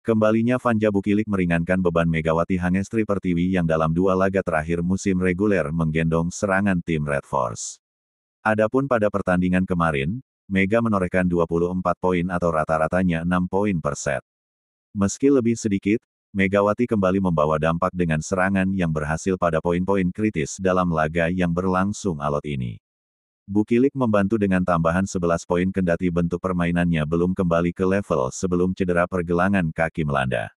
Kembalinya Vanja Bukilik meringankan beban Megawati Hangestri Pertiwi yang dalam 2 laga terakhir musim reguler menggendong serangan tim Red Force. Adapun pada pertandingan kemarin, Mega menorehkan 24 poin atau rata-ratanya 6 poin per set. Meski lebih sedikit, Megawati kembali membawa dampak dengan serangan yang berhasil pada poin-poin kritis dalam laga yang berlangsung alot ini. Bukilik membantu dengan tambahan 11 poin kendati bentuk permainannya belum kembali ke level sebelum cedera pergelangan kaki melanda.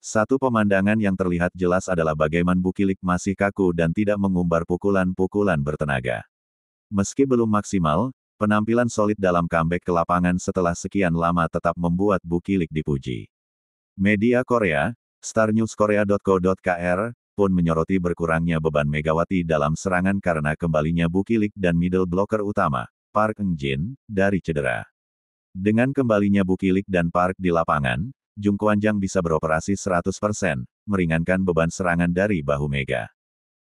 Satu pemandangan yang terlihat jelas adalah bagaimana Bukilik masih kaku dan tidak mengumbar pukulan-pukulan bertenaga. Meski belum maksimal, penampilan solid dalam comeback ke lapangan setelah sekian lama tetap membuat Bukilik dipuji. Media Korea, starnewskorea.co.kr, pun menyoroti berkurangnya beban Megawati dalam serangan karena kembalinya Bukilik dan middle blocker utama, Park Eun-jin, dari cedera. Dengan kembalinya Bukilik dan Park di lapangan, Jung Kwanjang bisa beroperasi 100%, meringankan beban serangan dari bahu Mega.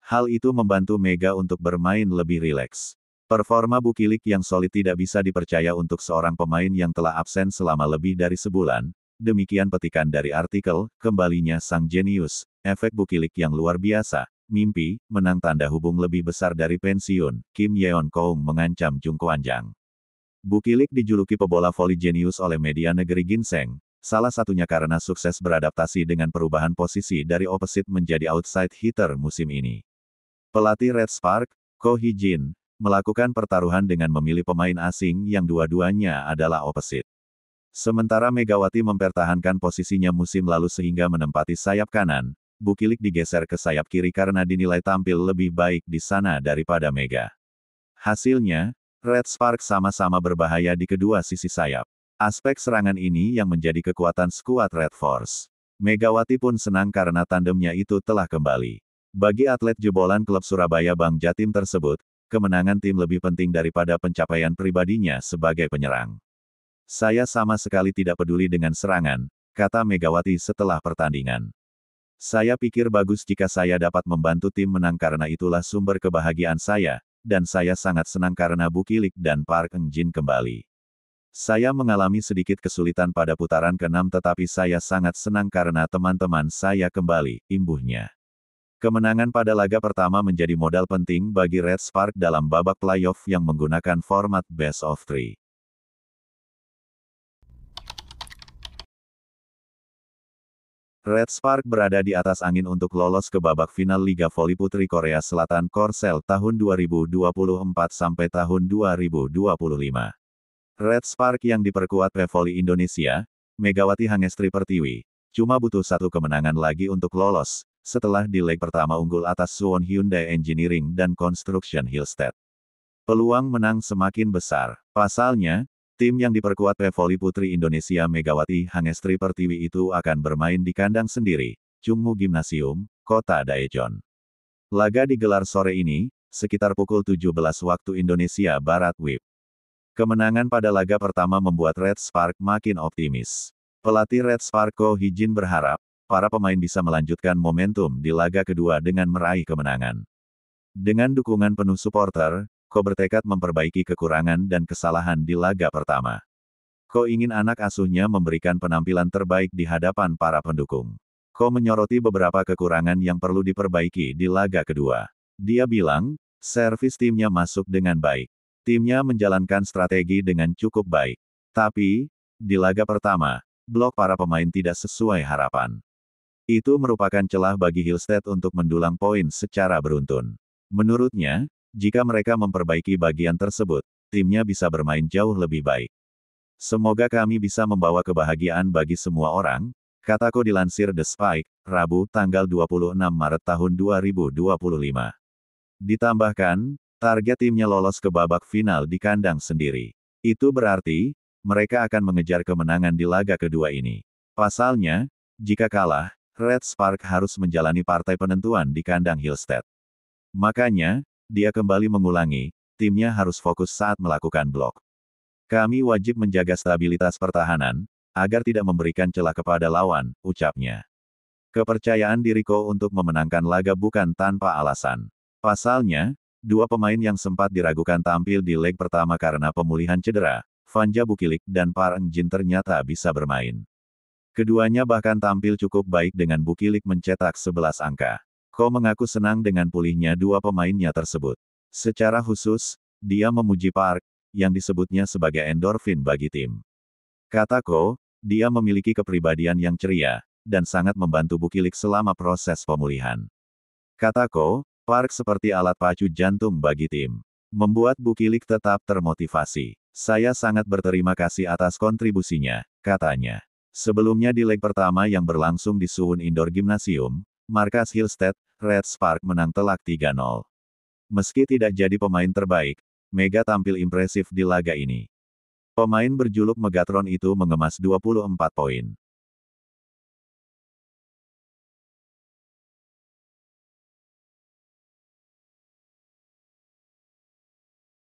Hal itu membantu Mega untuk bermain lebih rileks. Performa Bukilik yang solid tidak bisa dipercaya untuk seorang pemain yang telah absen selama lebih dari sebulan. Demikian petikan dari artikel, kembalinya sang jenius, efek Bukilik yang luar biasa, mimpi, menang tanda hubung lebih besar dari pensiun, Kim Yeon Koung mengancam Jung Kwanjang. Bukilik dijuluki pebola voli jenius oleh media negeri Ginseng, salah satunya karena sukses beradaptasi dengan perubahan posisi dari opposite menjadi outside hitter musim ini. Pelatih Red Spark, Ko Hee-jin, melakukan pertaruhan dengan memilih pemain asing yang dua-duanya adalah opposite. Sementara Megawati mempertahankan posisinya musim lalu sehingga menempati sayap kanan, Bukilik digeser ke sayap kiri karena dinilai tampil lebih baik di sana daripada Mega. Hasilnya, Red Spark sama-sama berbahaya di kedua sisi sayap. Aspek serangan ini yang menjadi kekuatan skuad Red Force. Megawati pun senang karena tandemnya itu telah kembali. Bagi atlet jebolan klub Surabaya Bang Jatim tersebut, kemenangan tim lebih penting daripada pencapaian pribadinya sebagai penyerang. Saya sama sekali tidak peduli dengan serangan, kata Megawati setelah pertandingan. Saya pikir bagus jika saya dapat membantu tim menang karena itulah sumber kebahagiaan saya, dan saya sangat senang karena Bukilik dan Park Eun-jin kembali. Saya mengalami sedikit kesulitan pada putaran ke-6 tetapi saya sangat senang karena teman-teman saya kembali, imbuhnya. Kemenangan pada laga pertama menjadi modal penting bagi Red Spark dalam babak playoff yang menggunakan format best of 3. Red Spark berada di atas angin untuk lolos ke babak final Liga Voli Putri Korea Selatan Korsel tahun 2024 sampai tahun 2025. Red Spark yang diperkuat PVoli Indonesia, Megawati Hangestri Pertiwi, cuma butuh satu kemenangan lagi untuk lolos, setelah di leg pertama unggul atas Suwon Hyundai Engineering dan Construction Hillstead. Peluang menang semakin besar. Pasalnya, tim yang diperkuat PVoli Putri Indonesia Megawati Hangestri Pertiwi itu akan bermain di kandang sendiri, Chungmu Gymnasium, Kota Daejeon. Laga digelar sore ini, sekitar pukul 17 waktu Indonesia Barat WIB. Kemenangan pada laga pertama membuat Red Spark makin optimis. Pelatih Red Spark Ko Hee-jin berharap, para pemain bisa melanjutkan momentum di laga kedua dengan meraih kemenangan. Dengan dukungan penuh supporter, Ko bertekad memperbaiki kekurangan dan kesalahan di laga pertama. Ko ingin anak asuhnya memberikan penampilan terbaik di hadapan para pendukung. Ko menyoroti beberapa kekurangan yang perlu diperbaiki di laga kedua. Dia bilang, servis timnya masuk dengan baik. Timnya menjalankan strategi dengan cukup baik. Tapi, di laga pertama, blok para pemain tidak sesuai harapan. Itu merupakan celah bagi Hillstead untuk mendulang poin secara beruntun. Menurutnya, jika mereka memperbaiki bagian tersebut, timnya bisa bermain jauh lebih baik. Semoga kami bisa membawa kebahagiaan bagi semua orang, kata Ko dilansir The Spike, Rabu, tanggal 26 Maret tahun 2025. Ditambahkan, target timnya lolos ke babak final di kandang sendiri. Itu berarti, mereka akan mengejar kemenangan di laga kedua ini. Pasalnya, jika kalah, Red Spark harus menjalani partai penentuan di kandang Hillstead. Makanya, dia kembali mengulangi, timnya harus fokus saat melakukan blok. Kami wajib menjaga stabilitas pertahanan, agar tidak memberikan celah kepada lawan, ucapnya. Kepercayaan diri Ko untuk memenangkan laga bukan tanpa alasan. Pasalnya, dua pemain yang sempat diragukan tampil di leg pertama karena pemulihan cedera, Vanja Bukilik dan Park Eun-jin ternyata bisa bermain. Keduanya bahkan tampil cukup baik dengan Bukilik mencetak 11 angka. Ko mengaku senang dengan pulihnya dua pemainnya tersebut. Secara khusus, dia memuji Park, yang disebutnya sebagai endorfin bagi tim. Kata Ko, dia memiliki kepribadian yang ceria, dan sangat membantu Bukilik selama proses pemulihan. Kata Ko, Park seperti alat pacu jantung bagi tim. Membuat Bukilik tetap termotivasi. Saya sangat berterima kasih atas kontribusinya, katanya. Sebelumnya di leg pertama yang berlangsung di Suwon Indoor Gymnasium, markas Hillstead, Red Spark menang telak 3-0. Meski tidak jadi pemain terbaik, Mega tampil impresif di laga ini. Pemain berjuluk Megatron itu mengemas 24 poin.